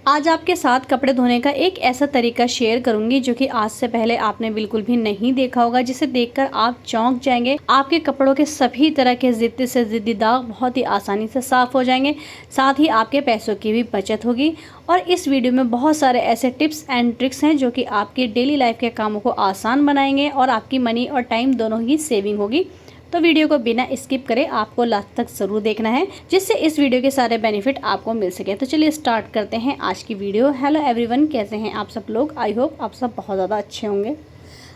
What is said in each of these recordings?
आज आपके साथ कपड़े धोने का एक ऐसा तरीका शेयर करूंगी जो कि आज से पहले आपने बिल्कुल भी नहीं देखा होगा, जिसे देखकर आप चौंक जाएंगे। आपके कपड़ों के सभी तरह के ज़िद्दी से ज़िद्दी दाग बहुत ही आसानी से साफ़ हो जाएंगे। साथ ही आपके पैसों की भी बचत होगी। और इस वीडियो में बहुत सारे ऐसे टिप्स एंड ट्रिक्स हैं जो कि आपकी डेली लाइफ के कामों को आसान बनाएंगे और आपकी मनी और टाइम दोनों ही सेविंग होगी। तो वीडियो को बिना स्किप करे आपको लास्ट तक ज़रूर देखना है, जिससे इस वीडियो के सारे बेनिफिट आपको मिल सके। तो चलिए स्टार्ट करते हैं आज की वीडियो। हेलो एवरीवन, कैसे हैं आप सब लोग? आई होप आप सब बहुत ज़्यादा अच्छे होंगे।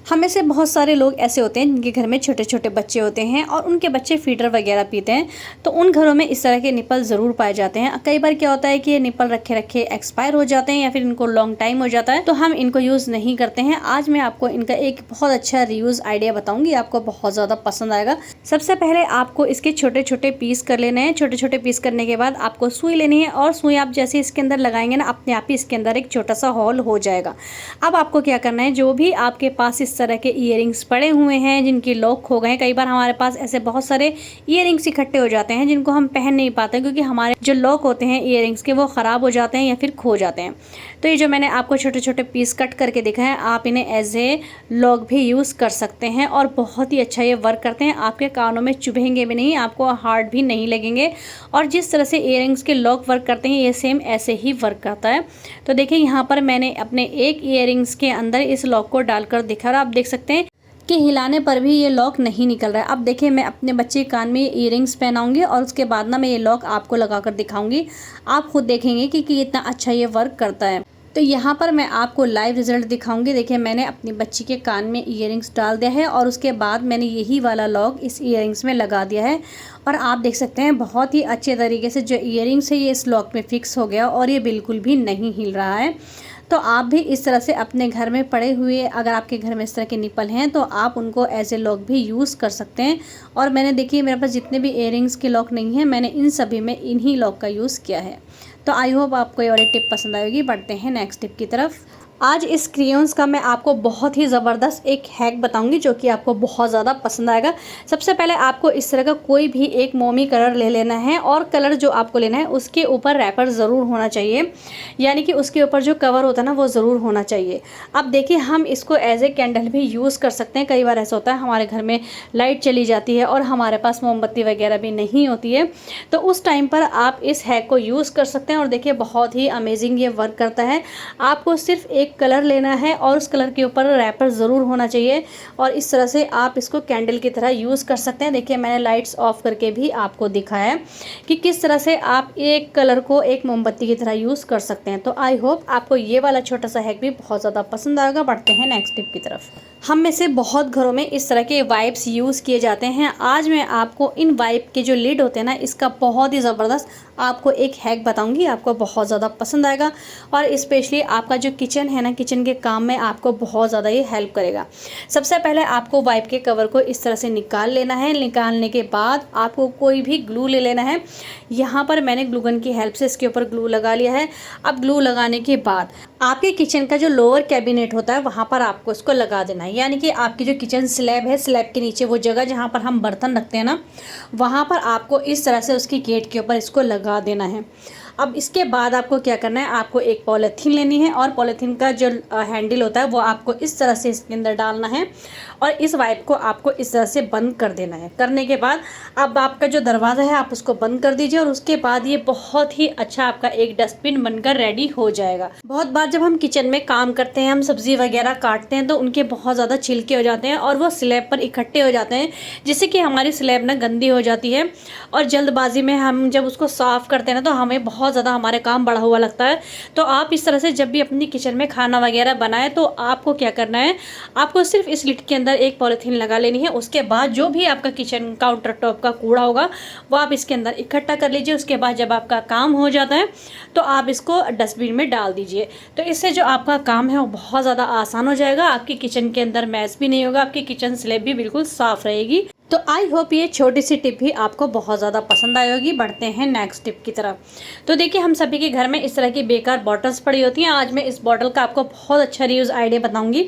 हम में से बहुत सारे लोग ऐसे होते हैं जिनके घर में छोटे छोटे बच्चे होते हैं और उनके बच्चे फीडर वगैरह पीते हैं, तो उन घरों में इस तरह के निपल ज़रूर पाए जाते हैं। कई बार क्या होता है कि ये निपल रखे रखे एक्सपायर हो जाते हैं या फिर इनको लॉन्ग टाइम हो जाता है, तो हम इनको यूज़ नहीं करते हैं। आज मैं आपको इनका एक बहुत अच्छा रीयूज़ आइडिया बताऊंगी, आपको बहुत ज़्यादा पसंद आएगा। सबसे पहले आपको इसके छोटे छोटे पीस कर लेने हैं। छोटे छोटे पीस करने के बाद आपको सुई लेनी है और सुई आप जैसे इसके अंदर लगाएंगे ना, अपने आप ही इसके अंदर एक छोटा सा होल हो जाएगा। अब आपको क्या करना है, जो भी आपके पास इस तरह के ईयरिंग्स पड़े हुए हैं जिनके लॉक खो गए हैं, कई बार हमारे पास ऐसे बहुत सारे ईयरिंग्स इकट्ठे हो जाते हैं जिनको हम पहन नहीं पाते क्योंकि हमारे जो लॉक होते हैं ईयरिंग्स के वो ख़राब हो जाते हैं या फिर खो जाते हैं। तो ये जो मैंने आपको छोटे छोटे पीस कट करके दिखा है, आप इन्हें एज ए लॉक भी यूज़ कर सकते हैं और बहुत ही अच्छा ये वर्क करते हैं। आपके कानों में चुभेंगे भी नहीं, आपको हार्ड भी नहीं लगेंगे। और जिस तरह से ईयरिंग्स के लॉक वर्क करते हैं, ये सेम ऐसे ही वर्क करता है। तो देखिए यहाँ पर मैंने अपने एक ईयरिंग्स के अंदर इस लॉक को डालकर दिखा और आप देख सकते हैं कि हिलाने पर भी ये लॉक नहीं निकल रहा है। अब देखिए मैं अपने बच्चे के कान में ईयरिंग्स पहनाऊंगी और उसके बाद ना मैं ये लॉक आपको लगाकर दिखाऊंगी। आप खुद देखेंगे कि कितना अच्छा ये वर्क करता है। तो यहाँ पर मैं आपको लाइव रिजल्ट दिखाऊंगी। देखिए मैंने अपनी बच्ची के कान में ईयरिंग्स डाल दिया है और उसके बाद मैंने यही वाला लॉक इस ईयरिंग्स में लगा दिया है और आप देख सकते हैं बहुत ही अच्छे तरीके से जो ईयरिंग्स है ये इस लॉक में फिक्स हो गया और ये बिल्कुल भी नहीं हिल रहा है। तो आप भी इस तरह से अपने घर में पड़े हुए, अगर आपके घर में इस तरह के निपल हैं तो आप उनको एज ए लॉक भी यूज़ कर सकते हैं। और मैंने देखिए मेरे पास जितने भी ईयरिंग्स के लॉक नहीं हैं, मैंने इन सभी में इन्हीं लॉक का यूज़ किया है। तो आई होप आपको ये वाली टिप पसंद आएगी। बढ़ते हैं नेक्स्ट टिप की तरफ। आज इस क्रेयॉन्स का मैं आपको बहुत ही ज़बरदस्त एक हैक बताऊंगी जो कि आपको बहुत ज़्यादा पसंद आएगा। सबसे पहले आपको इस तरह का कोई भी एक मोमी कलर ले लेना है और कलर जो आपको लेना है उसके ऊपर रैपर ज़रूर होना चाहिए, यानी कि उसके ऊपर जो कवर होता है ना वो ज़रूर होना चाहिए। अब देखिए हम इसको एज ए कैंडल भी यूज़ कर सकते हैं। कई बार ऐसा होता है हमारे घर में लाइट चली जाती है और हमारे पास मोमबत्ती वगैरह भी नहीं होती है, तो उस टाइम पर आप इस हैक को यूज़ कर सकते हैं। और देखिए बहुत ही अमेजिंग ये वर्क करता है। आपको सिर्फ एक कलर लेना है और उस कलर के ऊपर रैपर ज़रूर होना चाहिए और इस तरह से आप इसको कैंडल की तरह यूज़ कर सकते हैं। देखिए मैंने लाइट्स ऑफ करके भी आपको दिखाया है कि किस तरह से आप एक कलर को एक मोमबत्ती की तरह यूज़ कर सकते हैं। तो आई होप आपको ये वाला छोटा सा हैक भी बहुत ज़्यादा पसंद आएगा। बढ़ते हैं नेक्स्ट टिप की तरफ। हम में से बहुत घरों में इस तरह के वाइप्स यूज़ किए जाते हैं। आज मैं आपको इन वाइप के जो लिड होते हैं ना, इसका बहुत ही ज़बरदस्त आपको एक हैक बताऊंगी, आपको बहुत ज़्यादा पसंद आएगा और स्पेशली आपका जो किचन है ना, किचन के काम में आपको बहुत ज़्यादा ये हेल्प करेगा। सबसे पहले आपको वाइप के कवर को इस तरह से निकाल लेना है। निकालने के बाद आपको कोई भी ग्लू ले लेना है। यहाँ पर मैंने ग्लू गन की हेल्प से इसके ऊपर ग्लू लगा लिया है। अब ग्लू लगाने के बाद आपके किचन का जो लोअर कैबिनेट होता है वहाँ पर आपको इसको लगा देना है, यानी कि आपकी जो किचन स्लैब है, स्लैब के नीचे वो जगह जहाँ पर हम बर्तन रखते हैं ना, वहाँ पर आपको इस तरह से उसकी गेट के ऊपर इसको लगा देना है। अब इसके बाद आपको क्या करना है, आपको एक पॉलीथीन लेनी है और पॉलीथीन का जो हैंडल होता है वो आपको इस तरह से इसके अंदर डालना है और इस वाइप को आपको इस तरह से बंद कर देना है। करने के बाद अब आपका जो दरवाज़ा है आप उसको बंद कर दीजिए और उसके बाद ये बहुत ही अच्छा आपका एक डस्टबिन बनकर रेडी हो जाएगा। बहुत बार जब हम किचन में काम करते हैं, हम सब्ज़ी वगैरह काटते हैं, तो उनके बहुत ज़्यादा छिलके हो जाते हैं और वो स्लैब पर इकट्ठे हो जाते हैं, जिससे कि हमारी स्लैब ना गंदी हो जाती है और जल्दबाजी में हम जब उसको साफ़ करते हैं ना तो हमें बहुत ज़्यादा हमारे काम बढ़ा हुआ लगता है। तो आप इस तरह से जब भी अपनी किचन में खाना वगैरह बनाएं तो आपको क्या करना है, आपको सिर्फ इस लिड के अंदर एक पॉलीथीन लगा लेनी है। उसके बाद जो भी आपका किचन काउंटर टॉप का कूड़ा होगा वो आप इसके अंदर इकट्ठा कर लीजिए। उसके बाद जब आपका काम हो जाता है तो आप इसको डस्टबिन में डाल दीजिए। तो इससे जो आपका काम है वो बहुत ज़्यादा आसान हो जाएगा। आपकी किचन के अंदर मैस भी नहीं होगा, आपकी किचन स्लैब भी बिल्कुल साफ़ रहेगी। तो आई होप ये छोटी सी टिप भी आपको बहुत ज़्यादा पसंद आई होगी। बढ़ते हैं नेक्स्ट टिप की तरफ। तो देखिए, हम सभी के घर में इस तरह की बेकार बॉटल्स पड़ी होती हैं। आज मैं इस बॉटल का आपको बहुत अच्छा रीयूज़ आइडिया बताऊंगी।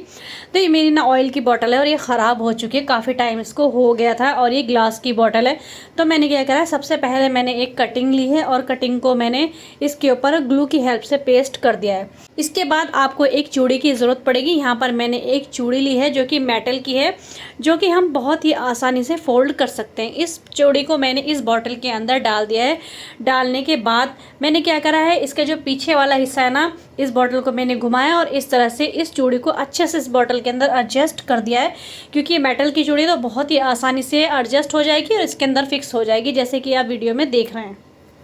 तो ये मेरी ना ऑयल की बॉटल है और ये ख़राब हो चुकी है, काफ़ी टाइम इसको हो गया था, और ये ग्लास की बॉटल है। तो मैंने क्या करा है, सबसे पहले मैंने एक कटिंग ली है और कटिंग को मैंने इसके ऊपर ग्लू की हेल्प से पेस्ट कर दिया है। इसके बाद आपको एक चूड़ी की ज़रूरत पड़ेगी। यहाँ पर मैंने एक चूड़ी ली है जो कि मेटल की है, जो कि हम बहुत ही आसानी से फोल्ड कर सकते हैं। इस चूड़ी को मैंने इस बॉटल के अंदर डाल दिया है। डालने के बाद मैंने क्या करा है, इसका जो पीछे वाला हिस्सा है ना, इस बॉटल को मैंने घुमाया और इस तरह से इस चूड़ी को अच्छे से इस बॉटल के अंदर एडजस्ट कर दिया है। क्योंकि मेटल की चूड़ी तो बहुत ही आसानी से एडजस्ट हो जाएगी और इसके अंदर फिक्स हो जाएगी, जैसे कि आप वीडियो में देख रहे हैं।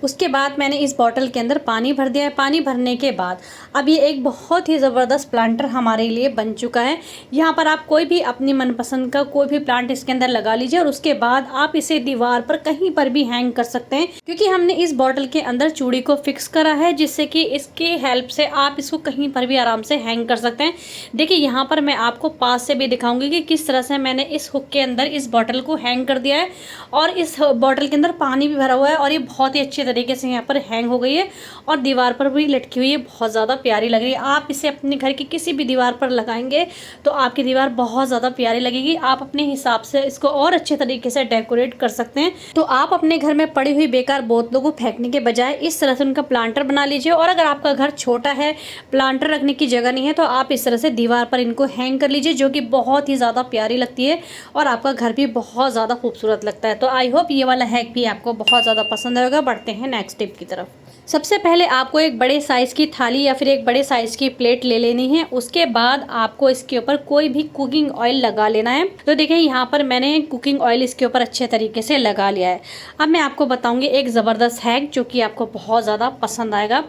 उसके बाद मैंने इस बॉटल के अंदर पानी भर दिया है। पानी भरने के बाद अब ये एक बहुत ही ज़बरदस्त प्लांटर हमारे लिए बन चुका है। यहाँ पर आप कोई भी अपनी मनपसंद का कोई भी प्लांट इसके अंदर लगा लीजिए और उसके बाद आप इसे दीवार पर कहीं पर भी हैंग कर सकते हैं, क्योंकि हमने इस बॉटल के अंदर चूड़ी को फिक्स करा है, जिससे कि इसकी हेल्प से आप इसको कहीं पर भी आराम से हैंग कर सकते हैं। देखिए, यहाँ पर मैं आपको पास से भी दिखाऊंगी कि किस तरह से मैंने इस हुक के अंदर इस बॉटल को हैंग कर दिया है, और इस बॉटल के अंदर पानी भी भरा हुआ है और ये बहुत ही अच्छे तरीके से यहाँ पर हैंग हो गई है और दीवार पर भी लटकी हुई है। बहुत ज़्यादा प्यारी लग रही है। आप इसे अपने घर की किसी भी दीवार पर लगाएंगे तो आपकी दीवार बहुत ज़्यादा प्यारी लगेगी। आप अपने हिसाब से इसको और अच्छे तरीके से डेकोरेट कर सकते हैं। तो आप अपने घर में पड़ी हुई बेकार बोतलों को फेंकने के बजाय इस तरह से उनका प्लांटर बना लीजिए। और अगर आपका घर छोटा है, प्लांटर रखने की जगह नहीं है, तो आप इस तरह से दीवार पर इनको हैंग कर लीजिए, जो कि बहुत ही ज़्यादा प्यारी लगती है और आपका घर भी बहुत ज़्यादा खूबसूरत लगता है। तो आई होप ये वाला हैक भी आपको बहुत ज़्यादा पसंद आएगा। बढ़ते हैं नेक्स्ट टिप की तरफ। सबसे पहले आपको एक बड़े साइज़ की थाली या फिर एक बड़े साइज़ की प्लेट ले लेनी है। उसके बाद आपको इसके ऊपर कोई भी कुकिंग ऑयल लगा लेना है। तो देखिए, यहाँ पर मैंने कुकिंग ऑयल इसके ऊपर अच्छे तरीके से लगा लिया है। अब मैं आपको बताऊंगी एक ज़बरदस्त हैक जो कि आपको बहुत ज़्यादा पसंद आएगा।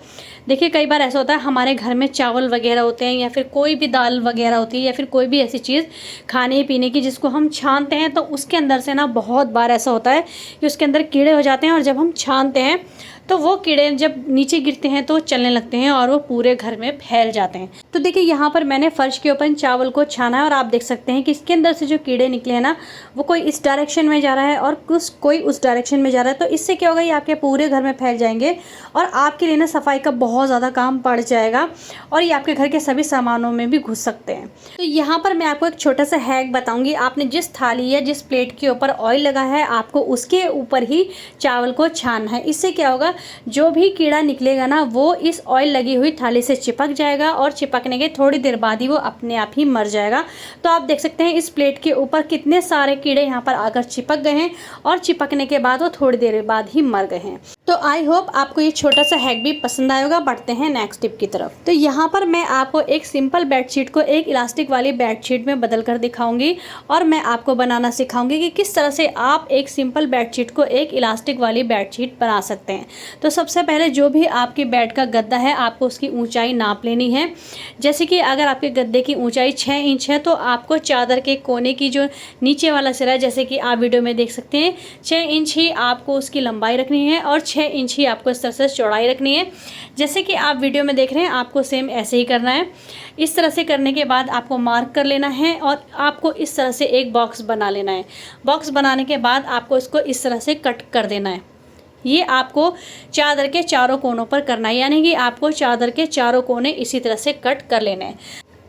देखिए, कई बार ऐसा होता है हमारे घर में चावल वगैरह होते हैं या फिर कोई भी दाल वगैरह होती है या फिर कोई भी ऐसी चीज़ खाने पीने की जिसको हम छानते हैं, तो उसके अंदर से ना बहुत बार ऐसा होता है कि उसके अंदर कीड़े हो जाते हैं, और जब हम छानते हैं तो वो कीड़े जब नीचे गिरते हैं तो चलने लगते हैं और वो पूरे घर में फैल जाते हैं। तो देखिए, यहाँ पर मैंने फर्श के ऊपर चावल को छाना है और आप देख सकते हैं कि इसके अंदर से जो कीड़े निकले हैं ना, वो कोई इस डायरेक्शन में जा रहा है और कोई उस डायरेक्शन में जा रहा है। तो इससे क्या होगा, ये आपके पूरे घर में फैल जाएंगे और आपके लिए ना सफाई का बहुत ज़्यादा काम पड़ जाएगा और ये आपके घर के सभी सामानों में भी घुस सकते हैं। तो यहाँ पर मैं आपको एक छोटा सा हैक बताऊँगी। आपने जिस थाली या जिस प्लेट के ऊपर ऑयल लगा है, आपको उसके ऊपर ही चावल को छानना है। इससे क्या होगा, जो भी कीड़ा निकलेगा ना, वो इस ऑयल लगी हुई थाली से चिपक जाएगा और चिपकने के थोड़ी देर बाद ही वो अपने आप ही मर जाएगा। तो आप देख सकते हैं इस प्लेट के ऊपर कितने सारे कीड़े यहाँ पर आकर चिपक गए हैं और चिपकने के बाद वो थोड़ी देर बाद ही मर गए हैं। तो आई होप आपको ये छोटा सा हैक भी पसंद आएगा। बढ़ते हैं नेक्स्ट टिप की तरफ। तो यहाँ पर मैं आपको एक सिंपल बेडशीट को एक इलास्टिक वाली बेडशीट में बदल कर दिखाऊंगी और मैं आपको बनाना सिखाऊंगी कि किस तरह से आप एक सिंपल बेडशीट को एक इलास्टिक वाली बेडशीट बना सकते हैं। तो सबसे पहले जो भी आपके बेड का गद्दा है, आपको उसकी ऊंचाई नाप लेनी है। जैसे कि अगर आपके गद्दे की ऊंचाई 6 इंच है, तो आपको चादर के कोने की जो नीचे वाला सिरा है, जैसे कि आप वीडियो में देख सकते हैं, 6 इंच ही आपको उसकी लंबाई रखनी है और 6 इंच ही आपको इस तरह से चौड़ाई रखनी है। जैसे कि आप वीडियो में देख रहे हैं, आपको सेम ऐसे ही करना है। इस तरह से करने के बाद आपको मार्क कर लेना है और आपको इस तरह से एक बॉक्स बना लेना है। बॉक्स बनाने के बाद आपको इसको इस तरह से कट कर देना है। ये आपको चादर के चारों कोनों पर करना है, यानी कि आपको चादर के चारों कोने इसी तरह से कट कर लेना है।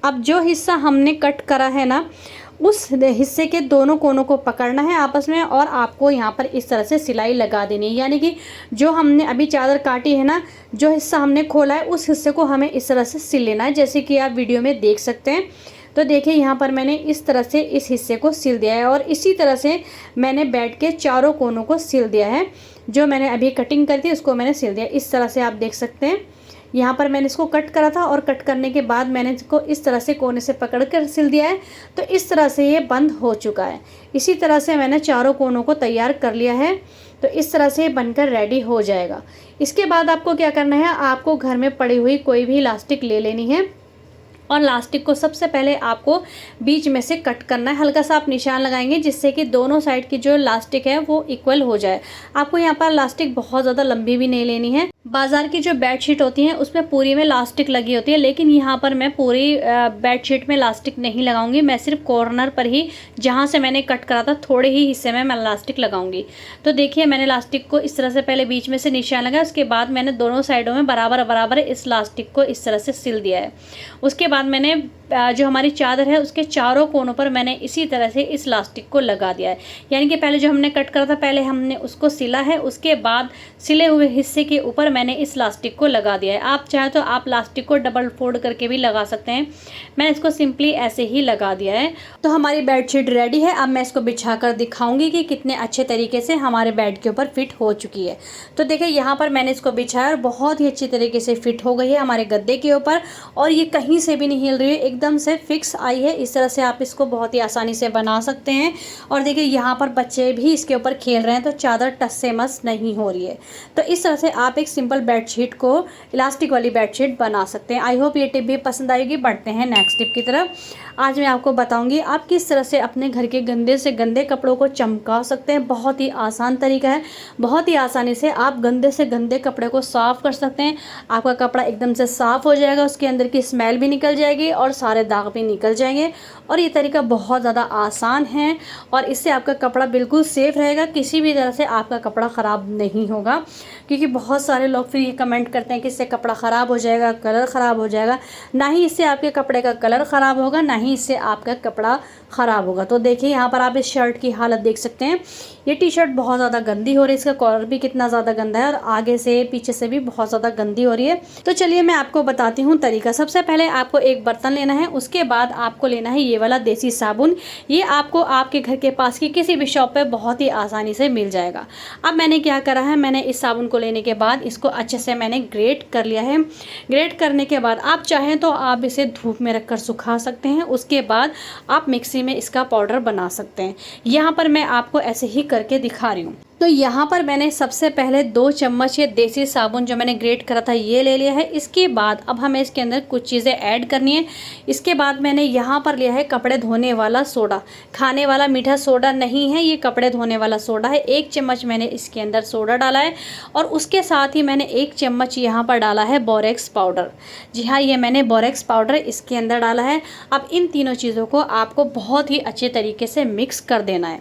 अब जो हिस्सा हमने कट करा है ना, उस हिस्से के दोनों कोनों को पकड़ना है आपस में और आपको यहाँ पर इस तरह से सिलाई लगा देनी है। यानी कि जो हमने अभी चादर काटी है ना, जो हिस्सा हमने खोला है, उस हिस्से को हमें इस तरह से सिल लेना है, जैसे कि आप वीडियो में देख सकते हैं। तो देखिए, यहाँ पर मैंने इस तरह से इस हिस्से को सिल दिया है और इसी तरह से मैंने बेड के चारों कोनों को सिल दिया है। जो मैंने अभी कटिंग करी थी उसको मैंने सिल दिया। इस तरह से आप देख सकते हैं, यहाँ पर मैंने इसको कट करा था और कट करने के बाद मैंने इसको इस तरह से कोने से पकड़ कर सिल दिया है। तो इस तरह से ये बंद हो चुका है। इसी तरह से मैंने चारों कोनों को तैयार कर लिया है। तो इस तरह से बनकर रेडी हो जाएगा। इसके बाद आपको क्या करना है, आपको घर में पड़ी हुई कोई भी इलास्टिक ले लेनी है और इलास्टिक को सबसे पहले आपको बीच में से कट करना है। हल्का सा आप निशान लगाएंगे जिससे कि दोनों साइड की जो इलास्टिक है वो इक्वल हो जाए। आपको यहाँ पर इलास्टिक बहुत ज़्यादा लंबी भी नहीं लेनी है, बाज़ार की जो बेडशीट होती हैं उसमें पूरी में लास्टिक लगी होती है, लेकिन यहाँ पर मैं पूरी बेडशीट में लास्टिक नहीं लगाऊंगी। मैं सिर्फ कॉर्नर पर ही, जहाँ से मैंने कट करा था थोड़े ही हिस्से में मैं लास्टिक लगाऊंगी। तो देखिए मैंने लास्टिक को इस तरह से पहले बीच में से निशान लगाया, उसके बाद मैंने दोनों साइडों में बराबर बराबर इस लास्टिक को इस तरह से सिल दिया है। उसके बाद मैंने जो हमारी चादर है उसके चारों कोनों पर मैंने इसी तरह से इस लास्टिक को लगा दिया है। यानी कि पहले जो हमने कट करा था पहले हमने उसको सिला है, उसके बाद सिले हुए हिस्से के ऊपर मैंने इस लास्टिक को लगा दिया है। आप चाहे तो आप लास्टिक को डबल फोल्ड करके भी लगा सकते हैं, मैंने इसको सिंपली ऐसे ही लगा दिया है। तो हमारी बेडशीट रेडी है। अब मैं इसको बिछा कर दिखाऊंगी कि कितने अच्छे तरीके से हमारे बेड के ऊपर फिट हो चुकी है। तो देखिए यहाँ पर मैंने इसको बिछाया और बहुत ही अच्छी तरीके से फिट हो गई है हमारे गद्दे के ऊपर, और ये कहीं से भी नहीं हिल रही है, एकदम से फिक्स आई है। इस तरह से आप इसको बहुत ही आसानी से बना सकते हैं। और देखिए यहाँ पर बच्चे भी इसके ऊपर खेल रहे हैं तो चादर टस से मस नहीं हो रही है। तो इस तरह से आप एक सिंपल बेडशीट को इलास्टिक वाली बेडशीट बना सकते हैं। आई होप ये टिप भी पसंद आएगी। बढ़ते हैं नेक्स्ट टिप की तरफ। आज मैं आपको बताऊंगी आप किस तरह से अपने घर के गंदे से गंदे कपड़ों को चमका सकते हैं। बहुत ही आसान तरीका है, बहुत ही आसानी से आप गंदे से गंदे कपड़े को साफ़ कर सकते हैं। आपका कपड़ा एकदम से साफ़ हो जाएगा, उसके अंदर की स्मेल भी निकल जाएगी और सारे दाग भी निकल जाएंगे। और ये तरीका बहुत ज़्यादा आसान है और इससे आपका कपड़ा बिल्कुल सेफ़ रहेगा, किसी भी तरह से आपका कपड़ा ख़राब नहीं होगा। क्योंकि बहुत सारे लोग फिर ये कमेंट करते हैं कि इससे कपड़ा ख़राब हो जाएगा, कलर ख़राब हो जाएगा। ना ही इससे आपके कपड़े का कलर ख़राब होगा, ना ही इससे आपका कपड़ा ख़राब होगा। तो देखिए यहाँ पर आप इस शर्ट की हालत देख सकते हैं। ये टी शर्ट बहुत ज़्यादा गंदी हो रही है, इसका कॉलर भी कितना ज़्यादा गंदा है और आगे से पीछे से भी बहुत ज़्यादा गंदी हो रही है। तो चलिए मैं आपको बताती हूँ तरीका। सबसे पहले आपको एक बर्तन लेना है, उसके बाद आपको लेना है ये वाला देसी साबुन। ये आपको आपके घर के पास की किसी भी शॉप पे बहुत ही आसानी से मिल जाएगा। अब मैंने क्या करा है, मैंने इस साबुन को लेने के बाद इसको अच्छे से मैंने ग्रेट कर लिया है। ग्रेट करने के बाद आप चाहें तो आप इसे धूप में रखकर सुखा सकते हैं, उसके बाद आप मिक्सी में इसका पाउडर बना सकते हैं। यहाँ पर मैं आपको ऐसे ही करके दिखा रही हूँ। तो यहाँ पर मैंने सबसे पहले 2 चम्मच ये देसी साबुन जो मैंने ग्रेट करा था ये ले लिया है। इसके बाद अब हमें इसके अंदर कुछ चीज़ें ऐड करनी है। इसके बाद मैंने यहाँ पर लिया है कपड़े धोने वाला सोडा। खाने वाला मीठा सोडा नहीं है, ये कपड़े धोने वाला सोडा है। 1 चम्मच मैंने इसके अंदर सोडा डाला है और उसके साथ ही मैंने 1 चम्मच यहाँ पर डाला है बोरेक्स पाउडर। जी हाँ, ये मैंने बोरेक्स पाउडर इसके अंदर डाला है। अब इन तीनों चीज़ों को आपको बहुत ही अच्छे तरीके से मिक्स कर देना है।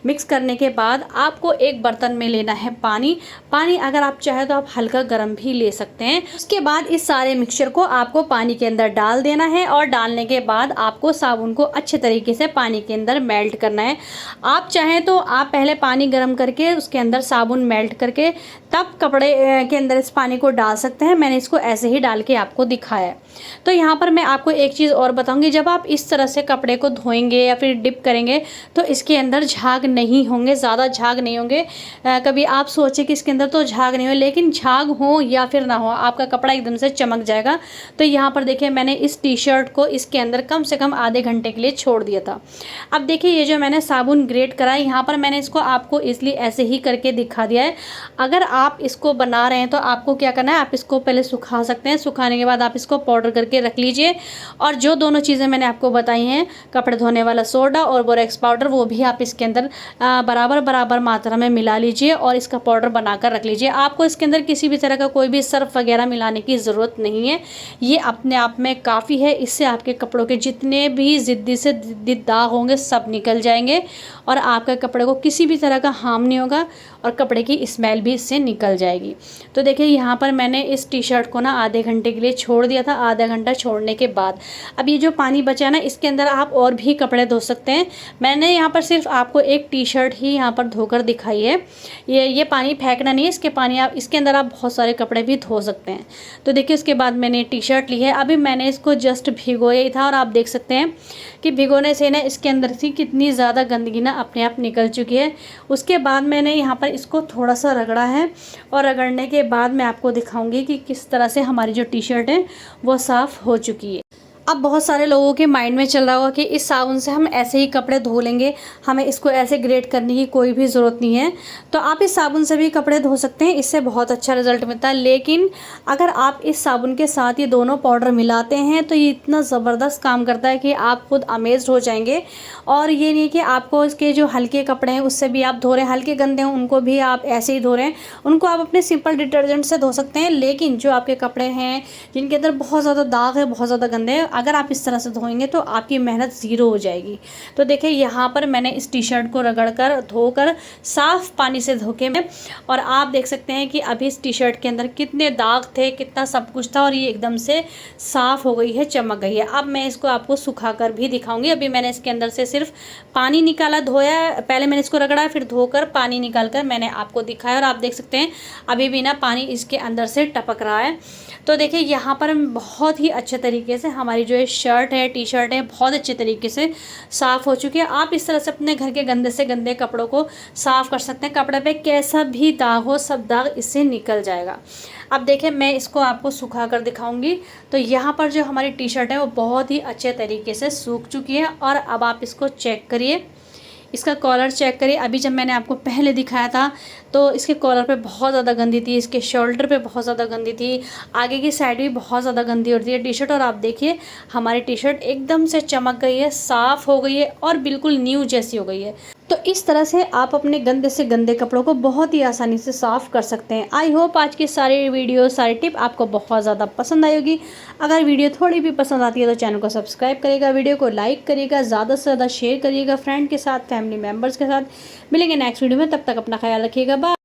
मिक्स करने के बाद आपको एक बर्तन में लेना है पानी अगर आप चाहे तो आप हल्का गर्म भी ले सकते हैं। उसके बाद इस सारे मिक्सचर को आपको पानी के अंदर डाल देना है और डालने के बाद आपको साबुन को अच्छे तरीके से पानी के अंदर मेल्ट करना है। आप चाहें तो आप पहले पानी गर्म करके उसके अंदर साबुन मेल्ट करके तब कपड़े के अंदर इस पानी को डाल सकते हैं। मैंने इसको ऐसे ही डाल के आपको दिखाया है। तो यहाँ पर मैं आपको एक चीज़ और बताऊँगी, जब आप इस तरह से कपड़े को धोएंगे या फिर डिप करेंगे तो इसके अंदर झाग नहीं होंगे, ज़्यादा झाग नहीं होंगे। कभी आप सोचे कि इसके अंदर तो झाग नहीं हो, लेकिन झाग हो या फिर ना हो आपका कपड़ा एकदम से चमक जाएगा। तो यहाँ पर देखिए मैंने इस टी शर्ट को इसके अंदर कम से कम आधे घंटे के लिए छोड़ दिया था। अब देखिए ये जो मैंने साबुन ग्रेट करा है, यहाँ पर मैंने इसको आपको इसलिए ऐसे ही करके दिखा दिया है। अगर आप इसको बना रहे हैं तो आपको क्या करना है, आप इसको पहले सुखा सकते हैं। सुखाने के बाद आप इसको पाउडर करके रख लीजिए और जो दोनों चीज़ें मैंने आपको बताई हैं, कपड़े धोने वाला सोडा और बोरेक्स पाउडर, वो भी आप इसके अंदर बराबर बराबर मात्रा में मिला लीजिए और इसका पाउडर बनाकर रख लीजिए। आपको इसके अंदर किसी भी तरह का कोई भी सर्फ वगैरह मिलाने की ज़रूरत नहीं है, ये अपने आप में काफ़ी है। इससे आपके कपड़ों के जितने भी ज़िद्दी से ज़िद्दी दाग होंगे सब निकल जाएंगे और आपके कपड़े को किसी भी तरह का हार्म नहीं होगा और कपड़े की स्मेल भी इससे निकल जाएगी। तो देखिए यहाँ पर मैंने इस टी शर्ट को ना आधे घंटे के लिए छोड़ दिया था। आधा घंटा छोड़ने के बाद अब ये जो पानी बचा ना, इसके अंदर आप और भी कपड़े धो सकते हैं। मैंने यहाँ पर सिर्फ आपको एक टी शर्ट ही यहाँ पर धोकर दिखाई है। ये पानी फेंकना नहीं है, इसके अंदर आप बहुत सारे कपड़े भी धो सकते हैं। तो देखिए उसके बाद मैंने टी शर्ट ली है। अभी मैंने इसको जस्ट भिगोया ही था और आप देख सकते हैं कि भिगोने से ना इसके अंदर से कितनी ज़्यादा गंदगी ना अपने आप निकल चुकी है। उसके बाद मैंने यहाँ पर इसको थोड़ा सा रगड़ा है और रगड़ने के बाद मैं आपको दिखाऊंगी कि किस तरह से हमारी जो टी शर्ट है वो साफ़ हो चुकी है। अब बहुत सारे लोगों के माइंड में चल रहा होगा कि इस साबुन से हम ऐसे ही कपड़े धो लेंगे, हमें इसको ऐसे ग्रेट करने की कोई भी ज़रूरत नहीं है। तो आप इस साबुन से भी कपड़े धो सकते हैं, इससे बहुत अच्छा रिजल्ट मिलता है। लेकिन अगर आप इस साबुन के साथ ये दोनों पाउडर मिलाते हैं तो ये इतना ज़बरदस्त काम करता है कि आप खुद अमेज़्ड हो जाएंगे। और ये नहीं कि आपको इसके जो हल्के कपड़े हैं उससे भी आप धो रहे हैं, हल्के गंदे हैं उनको भी आप ऐसे ही धो रहे हैं, उनको आप अपने सिंपल डिटर्जेंट से धो सकते हैं। लेकिन जो आपके कपड़े हैं जिनके अंदर बहुत ज़्यादा दाग है, बहुत ज़्यादा गंदे हैं, अगर आप इस तरह से धोएंगे तो आपकी मेहनत ज़ीरो हो जाएगी। तो देखिए यहाँ पर मैंने इस टी शर्ट को रगड़ कर धोकर साफ़ पानी से धो के और आप देख सकते हैं कि अभी इस टी शर्ट के अंदर कितने दाग थे, कितना सब कुछ था, और ये एकदम से साफ़ हो गई है, चमक गई है। अब मैं इसको आपको सुखा कर भी दिखाऊंगी। अभी मैंने इसके अंदर से सिर्फ पानी निकाला, धोया, पहले मैंने इसको रगड़ा, फिर धोकर पानी निकाल कर मैंने आपको दिखाया। और आप देख सकते हैं अभी भी ना पानी इसके अंदर से टपक रहा है। तो देखिए यहाँ पर बहुत ही अच्छे तरीके से हमारी जो ये शर्ट है, टी शर्ट है, बहुत अच्छे तरीके से साफ़ हो चुकी है। आप इस तरह से अपने घर के गंदे से गंदे कपड़ों को साफ़ कर सकते हैं। कपड़े पे कैसा भी दाग हो, सब दाग इससे निकल जाएगा। अब देखिए मैं इसको आपको सुखा कर दिखाऊंगी। तो यहाँ पर जो हमारी टी शर्ट है वो बहुत ही अच्छे तरीके से सूख चुकी है। और अब आप इसको चेक करिए, इसका कॉलर चेक करिए। अभी जब मैंने आपको पहले दिखाया था तो इसके कॉलर पे बहुत ज़्यादा गंदी थी, इसके शोल्डर पे बहुत ज़्यादा गंदी थी, आगे की साइड भी बहुत ज़्यादा गंदी होती है टी शर्ट। और आप देखिए हमारी टी शर्ट एकदम से चमक गई है, साफ़ हो गई है और बिल्कुल न्यू जैसी हो गई है। तो इस तरह से आप अपने गंदे से गंदे कपड़ों को बहुत ही आसानी से साफ़ कर सकते हैं। आई होप आज की सारी वीडियो, सारी टिप आपको बहुत ज़्यादा पसंद आई होगी। अगर वीडियो थोड़ी भी पसंद आती है तो चैनल को सब्सक्राइब करिएगा, वीडियो को लाइक करिएगा, ज़्यादा से ज़्यादा शेयर करिएगा फ्रेंड के साथ, फैमिली मेम्बर्स के साथ। मिलेंगे नेक्स्ट वीडियो में, तब तक अपना ख्याल रखिएगा। बाय।